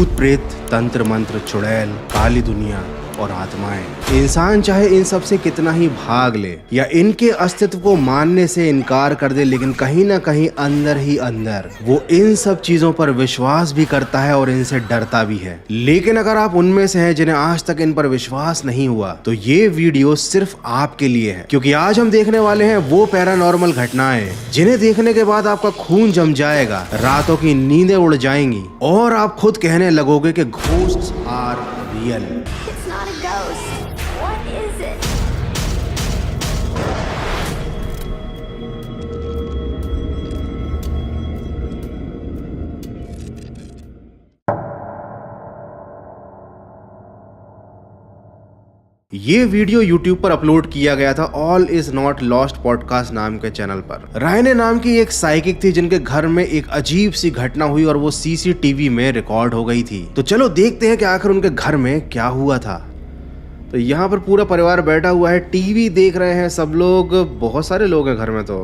भूत प्रेत, तंत्र मंत्र, चुड़ैल, काली दुनिया और आत्माएं। इंसान चाहे इन सब से कितना ही भाग ले या इनके अस्तित्व को मानने से इनकार कर दे, लेकिन कहीं ना कहीं अंदर ही अंदर वो इन सब चीजों पर विश्वास भी करता है और इनसे डरता भी है। लेकिन अगर आप उनमें से हैं जिन्हें आज तक इन पर विश्वास नहीं हुआ, तो ये वीडियो सिर्फ आपके लिए है, क्योंकि आज हम देखने वाले हैं वो पैरानॉर्मल घटनाएं जिन्हें देखने के बाद आपका खून जम जाएगा, रातों की नींदें उड़ जाएंगी और आप खुद कहने लगोगे कि ghosts are real. It's not a ghost. What is it? ये वीडियो YouTube पर अपलोड किया गया था all is not lost podcast नाम के चैनल पर। रायने नाम की एक साइकिक थी जिनके घर में एक अजीब सी घटना हुई और वो CCTV में रिकॉर्ड हो गई थी। तो चलो देखते हैं कि आखिर उनके घर में क्या हुआ था। तो यहाँ पर पूरा परिवार बैठा हुआ है, टीवी देख रहे हैं सब लोग, बहुत सारे लोग हैं घर में। तो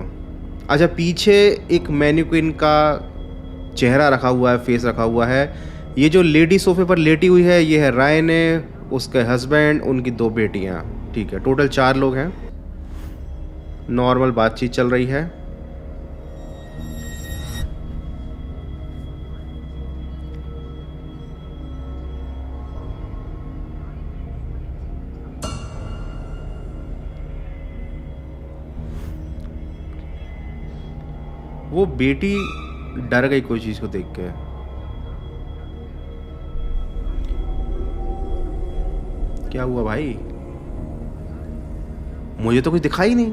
अच्छा, पीछे एक मैनिक्विन का चेहरा रखा हुआ है, फेस रखा हुआ है। ये जो लेडी सोफे पर लेटी हुई है ये है रायने, उसके हस्बैंड, उनकी 2 बेटियां। ठीक है, टोटल 4 लोग हैं। नॉर्मल बातचीत चल रही है। वो बेटी डर गई कोई चीज को देख के। क्या हुआ भाई? मुझे तो कुछ दिखाई नहीं।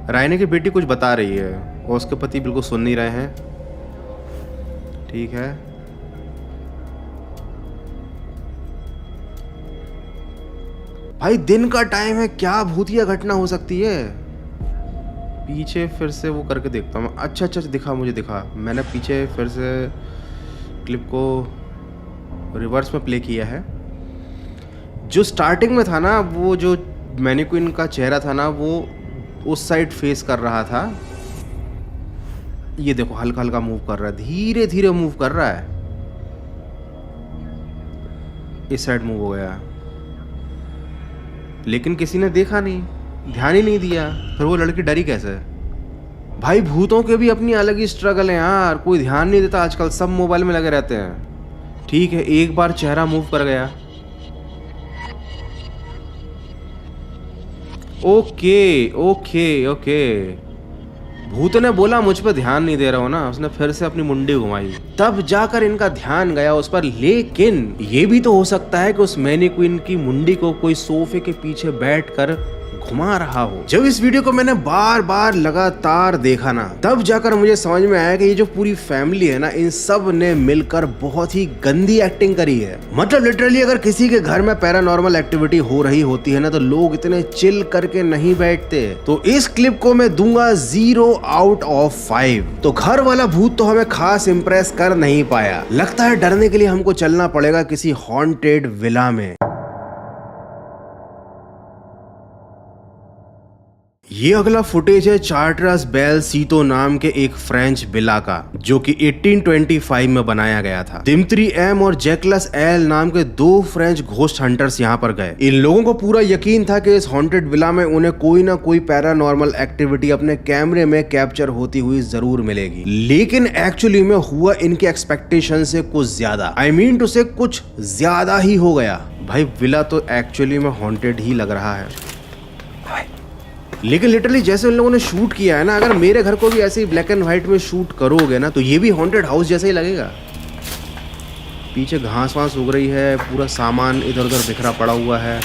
रायने की बेटी कुछ बता रही है और उसके पति बिल्कुल सुन नहीं रहे हैं। ठीक है, भाई दिन का टाइम है, क्या भूतिया घटना हो सकती है? पीछे फिर से वो करके देखता हूँ। अच्छा, दिखा, मुझे दिखा। मैंने पीछे फिर से क्लिप को रिवर्स में प्ले किया है। जो स्टार्टिंग में था ना, वो जो मैनिक्विन का चेहरा था ना, वो उस साइड फेस कर रहा था। ये देखो, हल्का हल्का मूव कर रहा है, धीरे धीरे मूव कर रहा है। इस साइड मूव हो गया, लेकिन किसी ने देखा नहीं, ध्यान ही नहीं दिया। फिर वो लड़की डरी कैसे? भाई भूतों के भी अपनी अलग ही स्ट्रगल है यार, कोई ध्यान नहीं देता आजकल, सब मोबाइल में लगे रहते हैं। ठीक है, एक बार चेहरा मूव कर गया। ओके ओके ओके, भूत ने बोला मुझ पर ध्यान नहीं दे रहा हो ना, उसने फिर से अपनी मुंडी घुमाई, तब जाकर इनका ध्यान गया उस पर। लेकिन ये भी तो हो सकता है कि उस मैनिक्विन की मुंडी को कोई सोफे के पीछे बैठकर घुमा रहा हो। जब इस वीडियो को मैंने बार बार लगातार देखा ना, तब जाकर मुझे समझ में आया कि ये जो पूरी फैमिली है ना, इन सब ने मिलकर बहुत ही गंदी एक्टिंग करी है। मतलब लिटरली अगर किसी के घर में पैरानॉर्मल एक्टिविटी हो रही होती है ना, तो लोग इतने चिल करके नहीं बैठते। तो इस क्लिप को मैं दूंगा 0 आउट ऑफ 5। तो घर वाला भूत तो हमें खास इम्प्रेस कर नहीं पाया। लगता है डरने के लिए हमको चलना पड़ेगा किसी हॉन्टेड विला में। ये अगला फुटेज है चार्ट्रस बेल सीतो नाम के एक फ्रेंच विला का, जो कि 1825 में बनाया गया था। दिमित्री एम और जैकलस एल नाम के 2 फ्रेंच घोस्ट हंटर्स यहाँ पर गए। इन लोगों को पूरा यकीन था कि इस हॉन्टेड विला में उन्हें कोई ना कोई पैरानॉर्मल एक्टिविटी अपने कैमरे में कैप्चर होती हुई जरूर मिलेगी। लेकिन एक्चुअली में हुआ इनके एक्सपेक्टेशन से कुछ ज्यादा, आई मीन टू से कुछ ज्यादा ही हो गया। भाई विला तो एक्चुअली में हॉन्टेड ही लग रहा है, लेकिन लिटरली जैसे उन लोगों ने शूट किया है ना, अगर मेरे घर को भी ऐसे ही ब्लैक एंड व्हाइट में शूट करोगे ना, तो ये भी हॉन्टेड हाउस जैसा ही लगेगा। पीछे घास वास उग रही है, पूरा सामान इधर उधर बिखरा पड़ा हुआ है,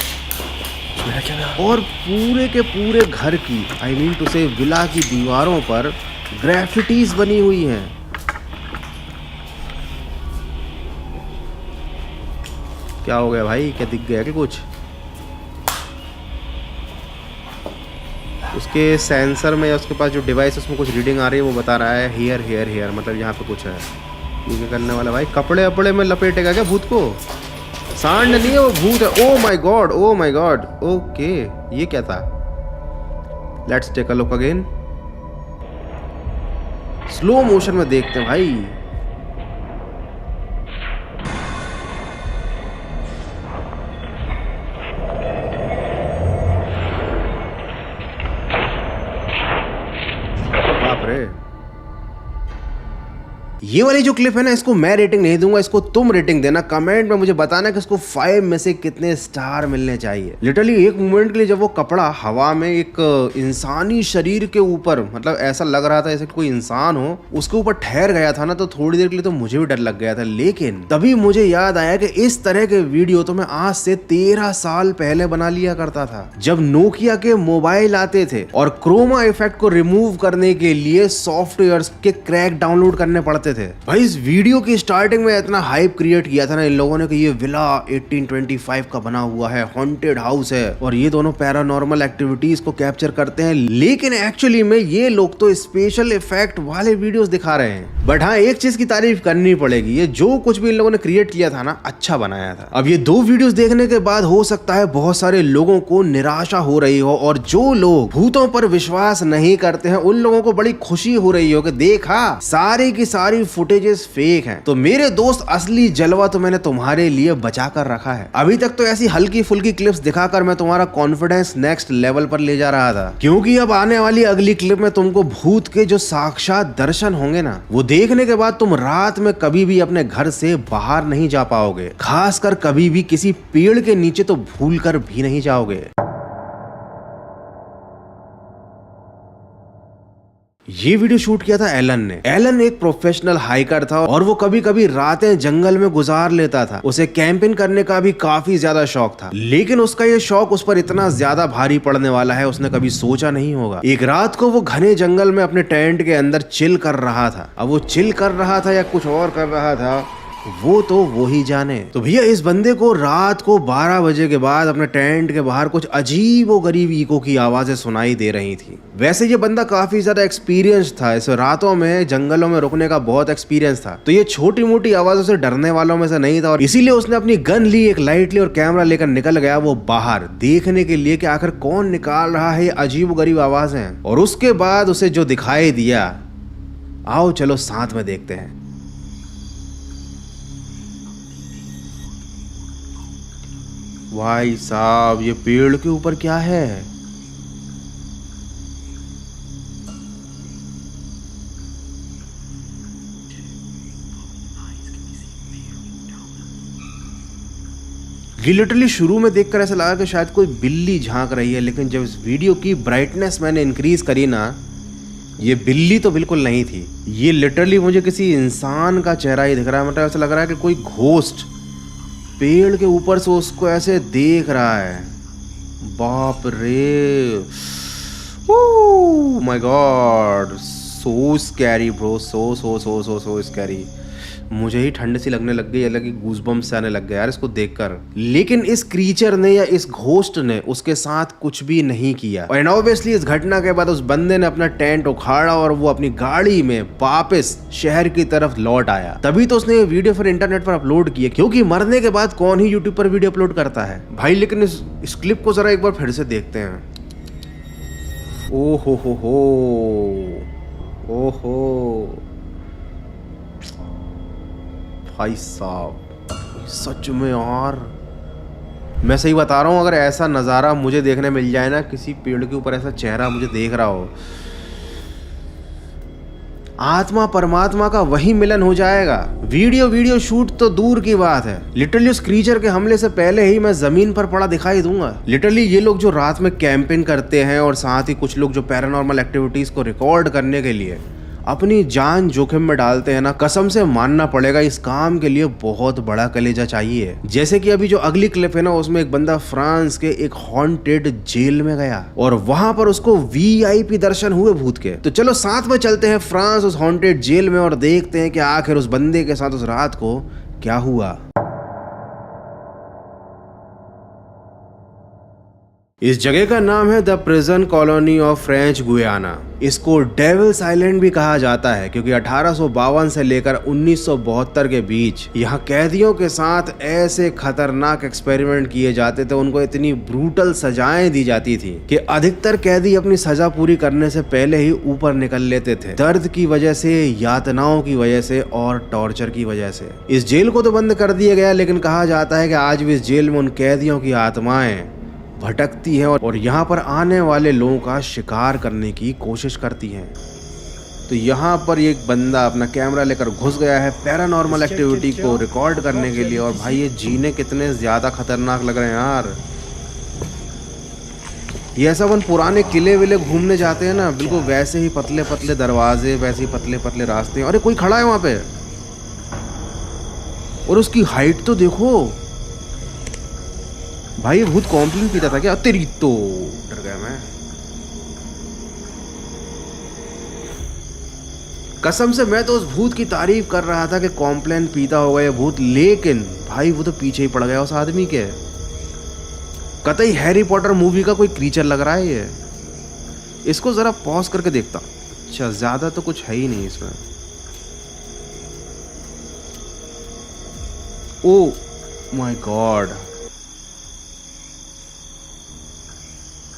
और पूरे के पूरे घर की, आई मीन टू से विला की दीवारों पर ग्राफिटीज बनी हुई हैं। क्या हो गया भाई? क्या दिख गया कि कुछ? उसके सेंसर में या उसके पास जो डिवाइस उसमें कुछ रीडिंग आ रही है, वो बता रहा है हियर हियर हियर, मतलब यहाँ पे कुछ है। ये क्या करने वाला भाई? कपड़े वपड़े में लपेटेगा क्या भूत को? सांड नहीं है वो, भूत है। Oh my god, oh my god. Okay, ये क्या था? Let's take a look again. Slow motion में देखते हैं भाई। बाप रे, ये वाली जो क्लिप है ना, इसको मैं रेटिंग नहीं दूंगा, इसको तुम रेटिंग देना। कमेंट में मुझे बताना कि इसको 5 में से कितने स्टार मिलने चाहिए। लिटरली एक मोमेंट के लिए जब वो कपड़ा हवा में एक इंसानी शरीर के ऊपर, मतलब ऐसा लग रहा था जैसे कोई इंसान हो, उसके ऊपर ठहर गया था ना, तो थोड़ी देर के लिए तो मुझे भी डर लग गया था। लेकिन तभी मुझे याद आया कि इस तरह के वीडियो तो मैं आज से 13 साल पहले बना लिया करता था, जब नोकिया के मोबाइल आते थे और क्रोमा इफेक्ट को रिमूव करने के लिए सॉफ्टवेयर के क्रैक डाउनलोड करने पड़ते थे। भाई इस वीडियो की स्टार्टिंग में इतना हाइप क्रिएट किया था ना इन लोगों ने कि ये विला 1825 का बना हुआ है, हॉन्टेड हाउस है और ये दोनों पैरानॉर्मल एक्टिविटीज को कैप्चर करते हैं। लेकिन एक्चुअली में ये लोग तो स्पेशल इफेक्ट वाले वीडियोस दिखा रहे हैं। बट हाँ, एक चीज की तारीफ करनी पड़ेगी, ये जो कुछ भी इन लोगों ने क्रिएट किया था ना, अच्छा बनाया था। अब ये 2 वीडियोस देखने के बाद हो सकता है बहुत सारे लोगों को निराशा हो रही हो, और जो लोग भूतों पर विश्वास नहीं करते हैं उन लोगों को बड़ी खुशी हो रही हो कि देखा सारी की सारी फुटेजेस फेक हैं। तो मेरे दोस्त, असली जलवा तो मैंने तुम्हारे लिए बचा कर रखा है। अभी तक तो ऐसी हल्की फुल्की क्लिप्स दिखाकर मैं तुम्हारा कॉन्फिडेंस नेक्स्ट लेवल पर ले जा रहा था, क्योंकि अब आने वाली अगली क्लिप में तुमको भूत के जो साक्षात दर्शन होंगे ना, वो देखने के बाद तुम रात में कभी भी अपने घर से बाहर नहीं जा पाओगे। खासकर कभी भी किसी पेड़ के नीचे तो भूल कर भी नहीं जाओगे। ये वीडियो शूट किया था एलन ने। एलन एक प्रोफेशनल हाइकर था और वो कभी कभी रातें जंगल में गुजार लेता था। उसे कैंपिंग करने का भी काफी ज्यादा शौक था, लेकिन उसका ये शौक उस पर इतना ज्यादा भारी पड़ने वाला है उसने कभी सोचा नहीं होगा। एक रात को वो घने जंगल में अपने टेंट के अंदर चिल कर रहा था। अब वो चिल कर रहा था या कुछ और कर रहा था, वो तो वो ही जाने। तो भैया इस बंदे को रात को 12 बजे के बाद अपने टेंट के बाहर कुछ अजीब व गरीब इको की आवाजें सुनाई दे रही थी। वैसे ये बंदा काफी ज्यादा एक्सपीरियंस था, इस रातों में जंगलों में रुकने का बहुत एक्सपीरियंस था, तो ये छोटी मोटी आवाजों से डरने वालों में से नहीं था, और इसीलिए उसने अपनी गन ली, एक लाइट ली और कैमरा लेकर निकल गया वो बाहर देखने के लिए कि आखिर कौन निकाल रहा है ये अजीब गरीब आवाजें। और उसके बाद उसे जो दिखाई दिया, आओ चलो साथ में देखते हैं। भाई साहब, ये पेड़ के ऊपर क्या है? ये लिटरली शुरू में देखकर ऐसा लगा कि शायद कोई बिल्ली झांक रही है, लेकिन जब इस वीडियो की ब्राइटनेस मैंने इंक्रीज करी ना, ये बिल्ली तो बिल्कुल नहीं थी। ये लिटरली मुझे किसी इंसान का चेहरा ही दिख रहा है। मतलब ऐसा लग रहा है कि कोई घोस्ट पेड़ के ऊपर से उसको ऐसे देख रहा है। बाप रे, oh my God, so scary bro, so so so so so scary. मुझे ही ठंड सी लगने लग गई, अलग ही गूज़बम्स से आने लग गए यार इसको देखकर। लेकिन इस क्रीचर ने या इस घोस्ट ने उसके साथ कुछ भी नहीं किया, और ऑब्वियसली इस घटना के बाद उस बंदे ने अपना टेंट उखाड़ा और वो अपनी गाड़ी में वापस शहर की तरफ लौट आया। तभी तो उसने ये वीडियो फिर इंटरनेट पर अपलोड किया, क्योंकि मरने के बाद कौन ही यूट्यूब पर वीडियो अपलोड करता है भाई। लेकिन इस क्लिप को जरा एक बार फिर से देखते हैं। ओ हो, ओहो भाई साहब, सच में यार मैं सही बता रहा हूँ, अगर ऐसा नज़ारा मुझे देखने मिल जाए ना, किसी पेड़ के ऊपर ऐसा चेहरा मुझे देख रहा हो, आत्मा परमात्मा का वही मिलन हो जाएगा। वीडियो शूट तो दूर की बात है, लिटरली उस क्रीचर के हमले से पहले ही मैं जमीन पर पड़ा दिखाई दूंगा। लिटरली ये लोग जो रात में कैंपिंग करते हैं और साथ ही कुछ लोग जो पैरानॉर्मल एक्टिविटीज को रिकॉर्ड करने के लिए अपनी जान जोखिम में डालते हैं ना, कसम से मानना पड़ेगा इस काम के लिए बहुत बड़ा कलेजा चाहिए। जैसे कि अभी जो अगली क्लिप है ना, उसमें एक बंदा फ्रांस के एक हॉन्टेड जेल में गया और वहां पर उसको वीआईपी दर्शन हुए भूत के। तो चलो साथ में चलते हैं फ्रांस उस हॉन्टेड जेल में और देखते हैं कि आखिर उस बंदे के साथ उस रात को क्या हुआ। इस जगह का नाम है the prison colony of French Guiana. इसको डेविल्स आइलैंड भी कहा जाता है क्योंकि 1852 से लेकर 1972 के बीच यहाँ कैदियों के साथ ऐसे खतरनाक एक्सपेरिमेंट किए जाते थे, उनको इतनी ब्रूटल सजाएं दी जाती थी कि अधिकतर कैदी अपनी सजा पूरी करने से पहले ही ऊपर निकल लेते थे, दर्द की वजह से, यातनाओं की वजह से और टॉर्चर की वजह से। इस जेल को तो बंद कर दिया गया, लेकिन कहा जाता है कि आज भी इस जेल में उन कैदियों की आत्माएं भटकती हैं और यहाँ पर आने वाले लोगों का शिकार करने की कोशिश करती हैं। तो यहाँ पर एक बंदा अपना कैमरा लेकर घुस गया है पैरानॉर्मल एक्टिविटी को रिकॉर्ड करने के लिए। और भाई ये जीने कितने ज्यादा खतरनाक लग रहे हैं यार। ये ऐसा अपन पुराने किले विले घूमने जाते हैं ना, बिल्कुल वैसे ही पतले पतले दरवाजे, वैसे ही पतले पतले रास्ते। अरे कोई खड़ा है वहां पे और उसकी हाइट तो देखो भाई। ये भूत कॉम्प्लेन पीता था क्या? तेरी तो डर गया मैं कसम से। मैं तो उस भूत की तारीफ कर रहा था कि कॉम्प्लेन पीता होगा ये भूत, लेकिन भाई वो तो पीछे ही पड़ गया उस आदमी के। कतई हैरी पॉटर मूवी का कोई क्रीचर लग रहा है ये। इसको जरा पॉज करके देखता। अच्छा ज्यादा तो कुछ है ही नहीं इसमें। ओ माय गॉड,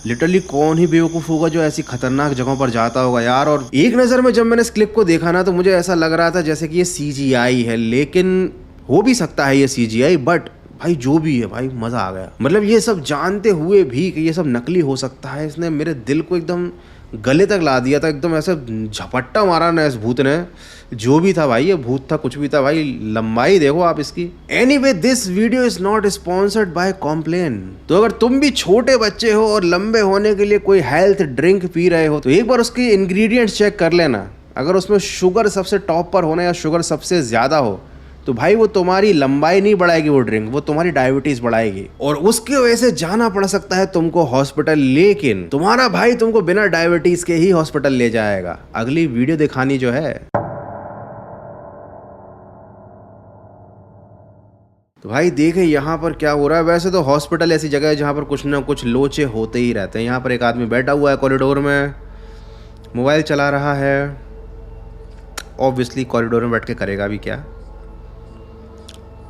लिटरली कौन ही बेवकूफ होगा जो ऐसी खतरनाक जगहों पर जाता होगा यार। और एक नजर में जब मैंने इस क्लिप को देखा ना, तो मुझे ऐसा लग रहा था जैसे कि ये CGI है, लेकिन हो भी सकता है ये CGI, बट भाई जो भी है भाई मजा आ गया। मतलब ये सब जानते हुए भी कि ये सब नकली हो सकता है, इसने मेरे दिल को एकदम गले तक ला दिया था। एकदम ऐसे झपट्टा मारा ना इस भूत ने। जो भी था भाई, ये भूत था कुछ भी था भाई, लंबाई देखो आप इसकी। Anyway this video is not sponsored by Complan. तो अगर तुम भी छोटे बच्चे हो और लंबे होने के लिए कोई हेल्थ ड्रिंक पी रहे हो, तो एक बार उसके इंग्रेडिएंट्स चेक कर लेना। अगर उसमें शुगर सबसे टॉप पर होना या शुगर सबसे ज्यादा हो, तो भाई वो तुम्हारी लंबाई नहीं बढ़ाएगी वो ड्रिंक, वो तुम्हारी डायबिटीज बढ़ाएगी और उसकी वजह से जाना पड़ सकता है तुमको हॉस्पिटल। लेकिन तुम्हारा भाई तुमको बिना डायबिटीज के ही हॉस्पिटल ले जाएगा। अगली वीडियो दिखानी जो है। तो भाई देखे यहाँ पर क्या हो रहा है। वैसे तो हॉस्पिटल ऐसी जगह है जहाँ पर कुछ ना कुछ लोचे होते ही रहते हैं। यहाँ पर एक आदमी बैठा हुआ है कॉरिडोर में, मोबाइल चला रहा है। ऑब्वियसली कॉरिडोर में बैठ के करेगा भी क्या।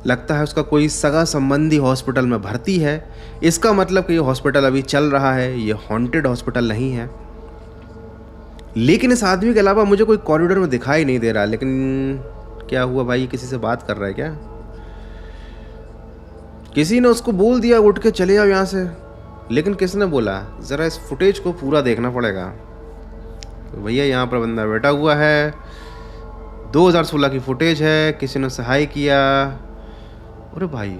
लगता है उसका कोई सगा संबंधी हॉस्पिटल में भर्ती है। इसका मतलब कि ये हॉस्पिटल अभी चल रहा है, ये हॉन्टेड हॉस्पिटल नहीं है। लेकिन इस आदमी के अलावा मुझे कोई कॉरिडोर में दिखाई नहीं दे रहा। लेकिन क्या हुआ भाई, किसी से बात कर रहा है क्या? किसी ने उसको बोल दिया उठ के चले जाओ यहाँ से, लेकिन किसने बोला? ज़रा इस फुटेज को पूरा देखना पड़ेगा। तो भैया यहाँ पर बंदा बैठा हुआ है, 2016 की फुटेज है, किसी ने सहाय किया। अरे भाई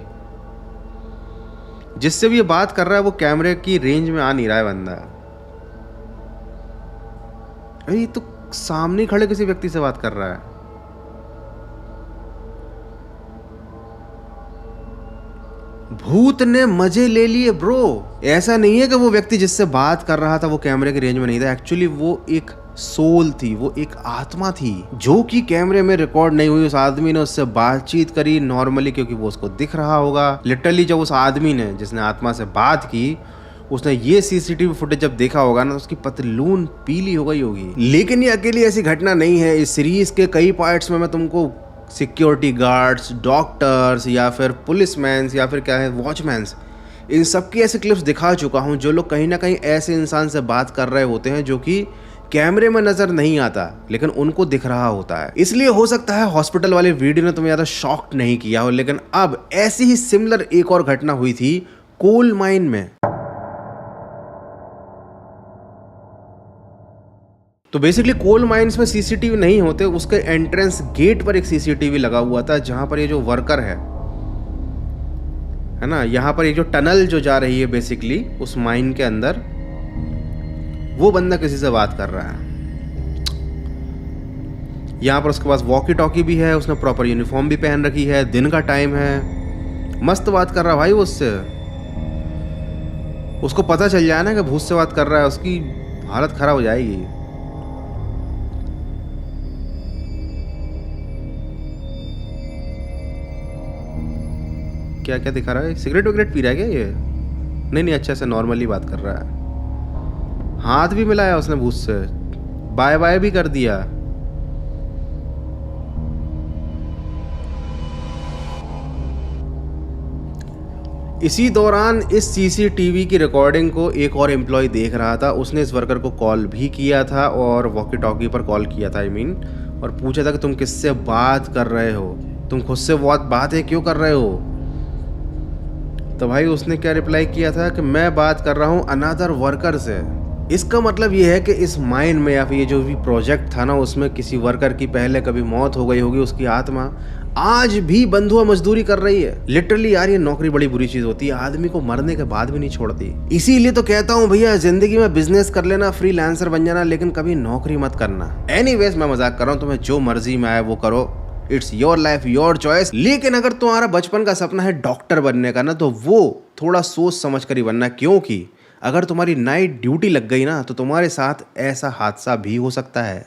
जिससे भी ये बात कर रहा है वो कैमरे की रेंज में आ नहीं रहा है बंदा। अरे ये तो सामने खड़े किसी व्यक्ति से बात कर रहा है। भूत ने मजे ले लिए ब्रो। ऐसा नहीं है कि वो व्यक्ति जिससे बात कर रहा था वो कैमरे की रेंज में नहीं था। एक्चुअली वो एक सोल थी, वो एक आत्मा थी जो कि कैमरे में रिकॉर्ड नहीं हुई। उस आदमी ने उससे बातचीत करी नॉर्मली, क्योंकि वो उसको दिख रहा होगा। लिटरली जब उस आदमी ने, जिसने आत्मा से बात की, उसने ये CCTV फुटेज जब देखा होगा ना, तो उसकी पतलून पीली हो गई होगी। लेकिन ये अकेली ऐसी घटना नहीं है। इस सीरीज के कई पार्ट्स में मैं तुमको सिक्योरिटी गार्ड्स, डॉक्टर्स या फिर पुलिसमैन्स या फिर क्या है वॉचमैन्स, इन सबकी ऐसे क्लिप्स दिखा चुका हूँ जो लोग कहीं ना कहीं ऐसे इंसान से बात कर रहे होते हैं जो कि कैमरे में नजर नहीं आता लेकिन उनको दिख रहा होता है। इसलिए हो सकता है हॉस्पिटल वाले वीडियो ने तुम्हें ज्यादा शॉक्ड नहीं किया हो। लेकिन अब ऐसी ही सिमिलर एक और घटना हुई थी कोल माइन में। तो बेसिकली कोल माइंस में CCTV नहीं होते, उसके एंट्रेंस गेट पर एक CCTV लगा हुआ था जहां पर ये जो वर्कर है ना, यहाँ पर एक जो टनल जो जा रही है बेसिकली उस माइन के अंदर, वो बंदा किसी से बात कर रहा है। यहाँ पर उसके पास वॉकी टॉकी भी है, उसने प्रॉपर यूनिफॉर्म भी पहन रखी है, दिन का टाइम है, मस्त बात कर रहा भाई वो उससे। उसको पता चल जाए ना कि भूत से बात कर रहा है, उसकी हालत खराब हो जाएगी। क्या क्या दिखा रहा है? सिगरेट विगरेट पी रहा है क्या ये? नहीं नहीं, अच्छे से नॉर्मली बात कर रहा है। हाथ भी मिलाया उसने भूत से, बाय बाय भी कर दिया। इसी दौरान इस सीसीटीवी की रिकॉर्डिंग को एक और एम्प्लॉय देख रहा था। उसने इस वर्कर को कॉल भी किया था और वॉकी टॉकी पर कॉल किया था और पूछा था कि तुम किससे बात कर रहे हो, तुम खुद से बातें क्यों कर रहे हो। तो भाई उसने क्या रिप्लाई किया था कि मैं बात कर रहा हूँ अनदर वर्कर से। इसका मतलब ये है कि इस माइन में या फिर ये जो भी प्रोजेक्ट था ना, उसमें किसी वर्कर की पहले कभी मौत हो गई होगी, उसकी आत्मा आज भी बंधुआ मजदूरी कर रही है। लिटरली यार, ये नौकरी बड़ी बुरी चीज होती है, आदमी को मरने के बाद भी नहीं छोड़ती। इसीलिए तो कहता हूँ भैया, जिंदगी में बिजनेस कर लेना, फ्रीलांसर बन जाना, लेकिन कभी नौकरी मत करना। एनीवेज, मैं मजाक कर रहा हूँ, तुम्हें जो मर्जी में आए वो करो, it's your life your choice. लेकिन अगर तुम्हारा बचपन का सपना है डॉक्टर बनने का ना, तो वो थोड़ा सोच समझ कर ही बनना, क्योंकि अगर तुम्हारी नाइट ड्यूटी लग गई ना, तो तुम्हारे साथ ऐसा हादसा भी हो सकता है।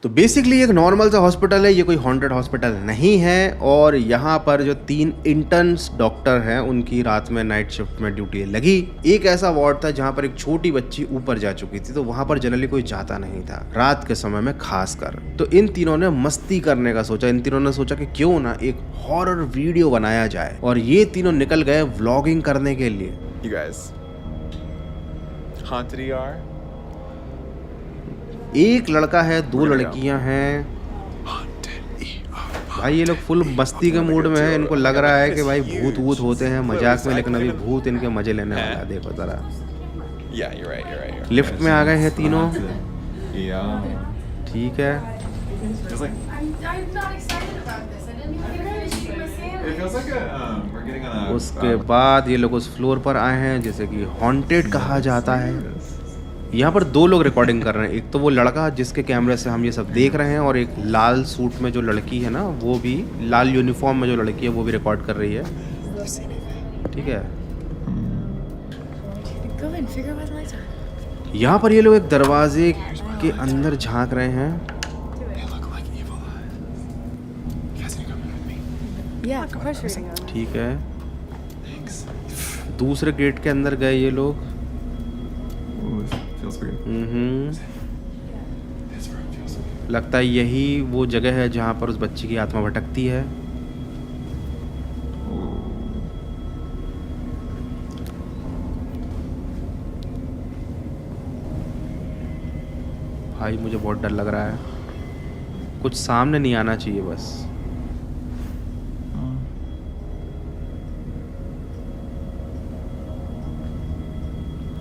तो बेसिकली एक नॉर्मल सा हॉस्पिटल है, ये कोई हॉन्टेड हॉस्पिटल नहीं है। और यहाँ पर जो 3 इंटर्न्स डॉक्टर हैं, उनकी रात में नाइट शिफ्ट में ड्यूटी लगी। एक ऐसा वार्ड था जहाँ पर एक छोटी बच्ची ऊपर जा चुकी थी, तो वहाँ पर जनरली कोई जाता नहीं था रात के समय में खासकर। तो इन तीनों ने मस्ती करने का सोचा। इन तीनों ने सोचा कि क्यों ना एक हॉरर वीडियो बनाया जाए, और ये तीनों निकल गए व्लॉगिंग करने के लिए। You guys, haunted ER? एक लड़का है, 2 लड़कियां हैं। भाई ये लोग फुल मस्ती के मूड में है। इनको लग रहा है कि भाई भूत होते हैं मजाक में, लेकिन अभी भूत इनके मजे लेने वाला है। देखो जरा, Yeah, you're right. लिफ्ट में आ गए हैं तीनों। Yeah. ठीक है, Feels like I'm not excited about this. I didn't even finish eating my sandwich. it feels like we're getting on a. उसके बाद ये लोग उस फ्लोर पर आए हैं जिसे कि हॉन्टेड कहा जाता है। यहाँ पर 2 लोग रिकॉर्डिंग कर रहे हैं। एक तो वो लड़का जिसके कैमरे से हम ये सब देख रहे हैं, और एक लाल सूट में जो लड़की है ना, वो भी लाल यूनिफॉर्म में जो लड़की है वो भी रिकॉर्ड कर रही है। ठीक है, Go and figure out what the lights are. यहाँ पर ये लोग एक दरवाजे के अंदर झांक रहे हैं। They look like evil eyes. You guys need to come with me. Yeah, of course we're gonna go. ठीक है, Thanks. दूसरे गेट के अंदर गए ये लोग। Ooh, it feels weird. This room feels weird. लगता है यही वो जगह है जहाँ पर उस बच्ची की आत्मा भटकती है। भाई मुझे बहुत डर लग रहा है, कुछ सामने नहीं आना चाहिए बस।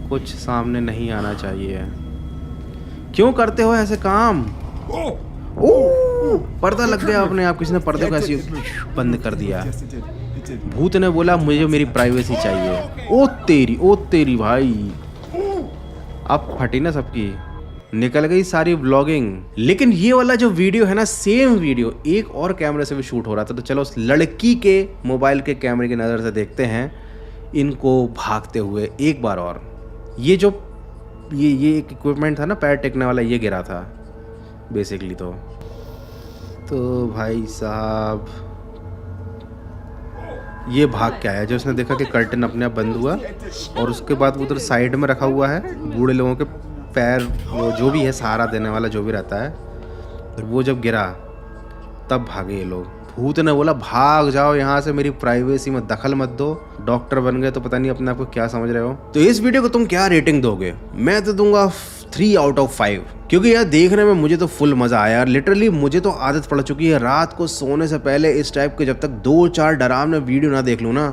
कुछ सामने नहीं आना चाहिए। क्यों करते हो ऐसे काम? पर्दा लग गया अपने आप, किसी ने पर्दे को ऐसे बंद कर दिया। Yes, it did. It did. भूत ने बोला मुझे मेरी प्राइवेसी चाहिए। ओ तेरी भाई, अब फटी ना सबकी, निकल गई सारी व्लॉगिंग। लेकिन ये वाला जो वीडियो है ना, सेम वीडियो एक और कैमरे से भी शूट हो रहा था। तो चलो उस लड़की के मोबाइल के कैमरे की नज़र से देखते हैं इनको भागते हुए एक बार और। ये जो ये एक इक्विपमेंट था ना पैर टेकने वाला, ये गिरा था बेसिकली। तो भाई साहब ये भाग के आया। जो उसने देखा कि कर्टन अपने आप बंद हुआ, और उसके बाद वो उधर साइड में रखा हुआ है बूढ़े लोगों के पैर, वो जो भी है सहारा देने वाला जो भी रहता है, और वो जब गिरा तब भागे ये लोग। भूत ने बोला भाग जाओ यहाँ से, मेरी प्राइवेसी में दखल मत दो। डॉक्टर बन गए तो पता नहीं अपने आप को क्या समझ रहे हो। तो इस वीडियो को तुम क्या रेटिंग दोगे? मैं तो दूंगा 3 आउट ऑफ 5, क्योंकि यार देखने में मुझे तो फुल मजा आया। लिटरली मुझे तो आदत पड़ चुकी है रात को सोने से पहले इस टाइप के जब तक 2-4 डरावने वीडियो ना देख लूँ ना,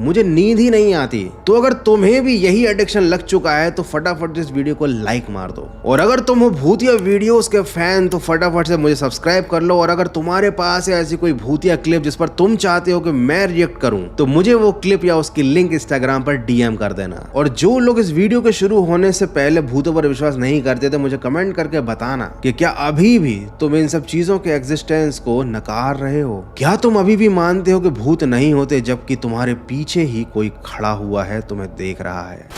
मुझे नींद ही नहीं आती। तो अगर तुम्हें भी यही एडिक्शन लग चुका है तो फटाफट इस वीडियो को लाइक मार दो, और अगर तुम हो भूतिया वीडियोस के फैन तो फटाफट से मुझे सब्सक्राइब कर लो। और अगर तुम्हारे पास है ऐसी कोई भूतिया क्लिप जिस पर तुम चाहते हो कि मैं रिएक्ट करूं, तो मुझे वो क्लिप या उसकी लिंक इंस्टाग्राम पर डीएम कर देना। और जो लोग इस वीडियो के शुरू होने से पहले भूतों पर विश्वास नहीं करते थे, मुझे कमेंट करके बताना कि क्या अभी भी तुम इन सब चीजों के एग्जिस्टेंस को नकार रहे हो। क्या तुम अभी भी मानते हो कि भूत नहीं होते, जबकि तुम्हारे पीछे ही कोई खड़ा हुआ है तुम्हें देख रहा है?